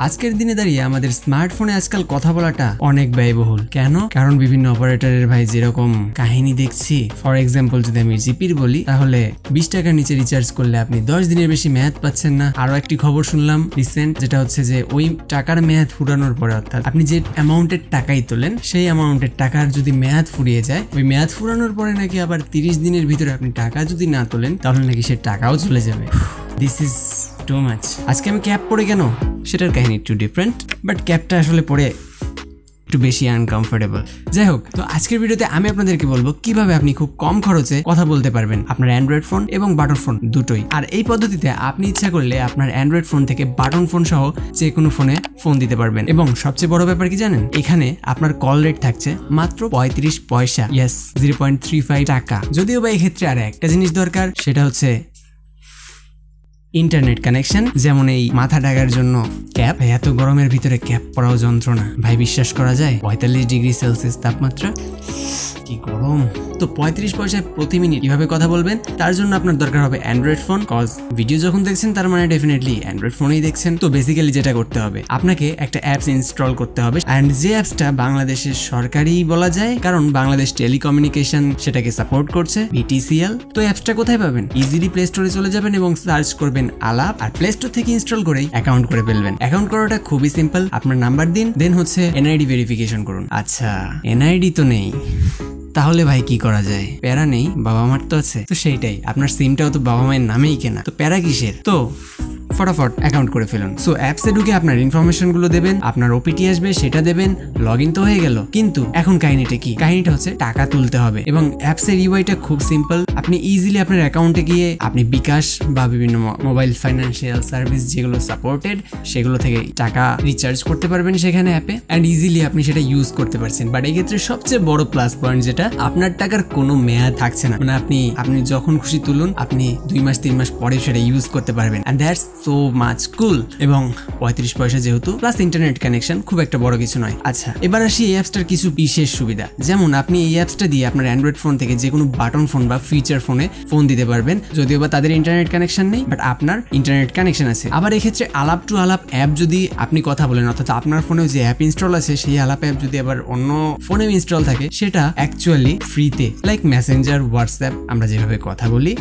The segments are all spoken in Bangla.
আজকের দিনে দাঁড়িয়ে আমাদের স্মার্টফোনে আজকাল কথা বলাটা অনেক ব্যয়বহুল। কেন? কারণ বিভিন্ন অপারেটরের ভাই যেরকম কাহিনী দেখছি, ফর এক্সাম্পল যদি আমি জিপির বলি, তাহলে 20 টাকার নিচে রিচার্জ করলে আপনি 10 দিনের বেশি মেয়াদ পাচ্ছেন না। আরো একটি খবর শুনলাম রিসেন্ট, যেটা হচ্ছে যে ওই টাকার মেয়াদ ফুরানোর পরে, অর্থাৎ আপনি যে অ্যামাউন্টের টাকাই তোলেন সেই অ্যামাউন্টের টাকার যদি মেয়াদ ফুরিয়ে যায়, ওই মেয়াদ ফুরানোর পরে নাকি আবার 30 দিনের ভিতরে আপনি টাকা যদি না তোলেন তাহলে নাকি সে টাকাও চলে যাবে। This is too much. আজকে আমি ক্যাপ পরে কেন, সেটার কাহিনী একটু ডিফারেন্ট, বাট ক্যাপটা আসলে পরে একটু বেশি আনকমফোর্টেবল। যাই হোক, তো আজকের ভিডিওতে আমি আপনাদেরকে বলবো কিভাবে আপনি খুব কম খরচে কথা বলতে পারবেন আপনার অ্যান্ড্রয়েড ফোন এবং বাটন ফোন দুটোই। আর এই পদ্ধতিতে আপনি ইচ্ছা করলে আপনার অ্যান্ড্রয়েড ফোন থেকে বাটন ফোন সহ যে কোনো ফোনে ফোন দিতে পারবেন। এবং সবচেয়ে বড় ব্যাপার কি জানেন? এখানে আপনার কল রেট থাকছে মাত্র 35 পয়সা, ইয়েস 0.35 টাকা। যদিও বা এই ক্ষেত্রে আর একটা জিনিস দরকার, সেটা হচ্ছে ইন্টারনেট কানেকশন। যেমন এই মাথা ঢাকার জন্য ক্যাপ। এত গরমের ভিতরে ক্যাপ পরাও যন্ত্রণা ভাই, বিশ্বাস করা যায়? 45 ডিগ্রি সেলসিয়াস তাপমাত্রা, কি গরম। তো 35 পয়সায় প্রতি মিনিট কিভাবে কথা বলবেন, তার জন্য আপনার দরকার হবে অ্যান্ড্রয়েড ফোন। কজ ভিডিও যখন দেখছেন তার মানে ডেফিনেটলি অ্যান্ড্রয়েড ফোনেই দেখছেন। তো বেসিক্যালি যেটা করতে হবে, আপনাকে একটা অ্যাপস ইনস্টল করতে হবে, অ্যান্ড যে অ্যাপসটা বাংলাদেশের সরকারি বলা যায়, কারণ বাংলাদেশ টেলিকমিউনিকেশন সেটাকে সাপোর্ট করছে, বিটিসিএল। তো অ্যাপসটা কোথায় পাবেন? ইজিলি প্লে স্টোরে চলে যাবেন এবং সার্চ করবেন আলাপ, আর প্লে স্টোর থেকে ইনস্টল করেই অ্যাকাউন্ট করে ফেলবেন। অ্যাকাউন্ট করাটা খুবই সিম্পল। আপনার নাম্বার দিন, দেন হচ্ছে এনআইডি ভেরিফিকেশন করুন। আচ্ছা, এনআইডি তো নেই, তাহলে ভাই কি করা যায়? প্যারা নেই, বাবা মার তো আছে। তো সেইটাই, আপনার সিমটাও তো বাবা মায়ের নামেই কেনা, তো প্যারা কিসের? তো ফটাফট অ্যাকাউন্ট করে ফেলুন। সো অ্যাপসে ঢুকে আপনার ইনফরমেশন গুলো দেবেন, আপনার ওপিটি আসবে, সেটা দেবেন, লগ ইন তো হয়ে গেল। কিন্তু এখন কাহিনীটা কি? কাহিনীটা হচ্ছে টাকা তুলতে হবে, এবং অ্যাপসের ইউআইটা খুব সিম্পল। আপনি ইজিলি আপনার অ্যাকাউন্টে গিয়ে আপনি বিকাশ বা বিভিন্ন মোবাইল ফাইন্যান্সিয়াল সার্ভিস যেগুলো সাপোর্টেড, সেগুলো থেকে টাকা রিচার্জ করতে পারবেন সেখানে অ্যাপে, অ্যান্ড ইজিলি আপনি সেটা ইউজ করতে পারছেন। বাট এই ক্ষেত্রে সবচেয়ে বড় প্লাস পয়েন্ট যেটা, আপনার টাকার কোনো মেয়াদ থাকছে না। মানে আপনি যখন খুশি তুলুন, আপনি 2 মাস 3 মাস পরে সেটা ইউজ করতে পারবেন, অ্যান্ড দ্যাটস সো মাচ কুল। এবং 35 পয়সা যেহেতু, প্লাস ইন্টারনেট কানেকশন, খুব একটা বড় কিছু নয়। আচ্ছা, এবার আসি এই অ্যাপসটার কিছু বিশেষ সুবিধা। যেমন আপনি এই অ্যাপসটা দিয়ে আপনার অ্যান্ড্রয়েড ফোন থেকে যে কোনো বাটন ফোন বা ফিচার ফোনে ফোন দিতে পারবেন, যদিও বা তাদের ইন্টারনেট কানেকশন নেই, বাট আপনার ইন্টারনেট কানেকশন আছে। আবার এক্ষেত্রে আলাপ টু আলাপ অ্যাপ যদি আপনি কথা বলেন, অর্থাৎ আপনার ফোনেও যে অ্যাপ ইনস্টল আছে সেই আলাপ অ্যাপ যদি আবার অন্য ফোনেও ইনস্টল থাকে, সেটা অ্যাকচুয়ালি ফ্রিতে, লাইক মেসেঞ্জার, হোয়াটসঅ্যাপ, আমরা যেভাবে কথা বলি।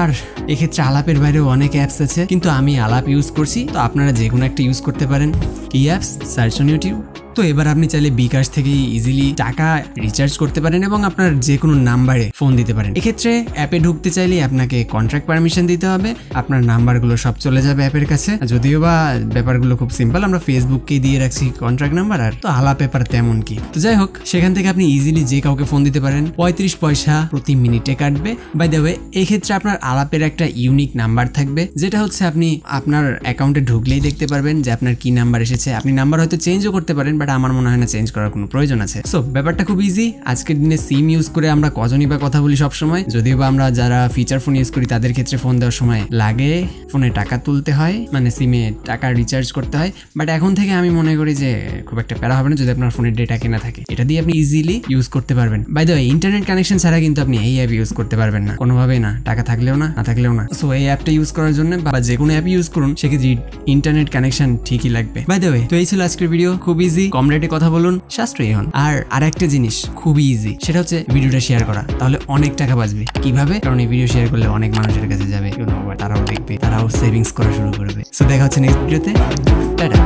আর এক্ষেত্রে আলাপের বাইরেও অনেক অ্যাপস আছে, কিন্তু আমি আলাপ ইউজ করছি, তো আপনারা যে কোনো একটা ইউজ করতে পারেন। কি অ্যাপস? Search on YouTube. তো এবার আপনি চাইলে বিকাশ থেকে ইজিলি টাকা রিচার্জ করতে পারেন এবং আপনার যে কোনো নাম্বারে ফোন দিতে পারেন। এক্ষেত্রে অ্যাপে ঢুকতে চাইলে আপনাকে কন্ট্রাক্ট পারমিশন দিতে হবে, আপনার নাম্বারগুলো সব চলে যাবে অ্যাপের কাছে। যদিও বা ব্যাপারগুলো খুব সিম্পল, আমরা ফেসবুককেই দিয়ে রাখছি কন্ট্রাক্ট নাম্বার, আর তো আলাপ ব্যাপার তেমন কি। তো যাই হোক, সেখান থেকে আপনি ইজিলি যে কাউকে ফোন দিতে পারেন। 35 পয়সা প্রতি মিনিটে কাটবে। বাই দ্য ওয়ে, এই ক্ষেত্রে আপনার আলাপের একটা ইউনিক নাম্বার থাকবে, যেটা হচ্ছে আপনি আপনার অ্যাকাউন্টে ঢুকলেই দেখতে পারবেন যে আপনার কি নাম্বার এসেছে। আপনি নাম্বার হয়তো চেঞ্জও করতে পারেন, বাট আমার মনে হয় না চেঞ্জ করার কোনো প্রয়োজন আছে। সো ব্যাপারটা খুব ইজি। আজকের দিনে সিম ইউজ করে আমরা কজনই বা কথা বলি সবসময়, যদিও বা আমরা যারা ফিচার ফোন ইউজ করি তাদের ক্ষেত্রে ফোন দেওয়ার সময় লাগে ফোনে টাকা তুলতে হয়, মানে সিমে টাকা রিচার্জ করতে হয়। বাট এখন থেকে আমি মনে করি যে খুব একটা প্যারা হবে না যদি আপনার ফোনের ডেটা কেনা থাকে, এটা দিয়ে আপনি ইজিলি ইউজ করতে পারবেন। By the way, internet connection ছাড়া কিন্তু আপনি এই অ্যাপ ইউজ করতে পারবেন না, কোনোভাবেই না, টাকা থাকলেও না, না থাকলেও না। সো এই অ্যাপটা ইউজ করার জন্য বা যে কোনো অ্যাপ ইউজ করুন, সেক্ষেত্রে ইন্টারনেট কানেকশন ঠিকই লাগবে। বাই দ্য ওয়ে, তো এই ছিল আজকের ভিডিও। খুব ইজি, কম রেটে কথা বলুন, সাশ্রয়ী হন। আর আরেকটা জিনিস খুবই ইজি, সেটা হচ্ছে ভিডিওটা শেয়ার করা, তাহলে অনেক টাকা বাঁচবে। কিভাবে? কারণ এই ভিডিও শেয়ার করলে অনেক মানুষের কাছে যাবে, তারাও দেখবে, তারাও সেভিংস করা শুরু করবে। সো দেখা হচ্ছে নেক্সট ভিডিওতে। টাটা।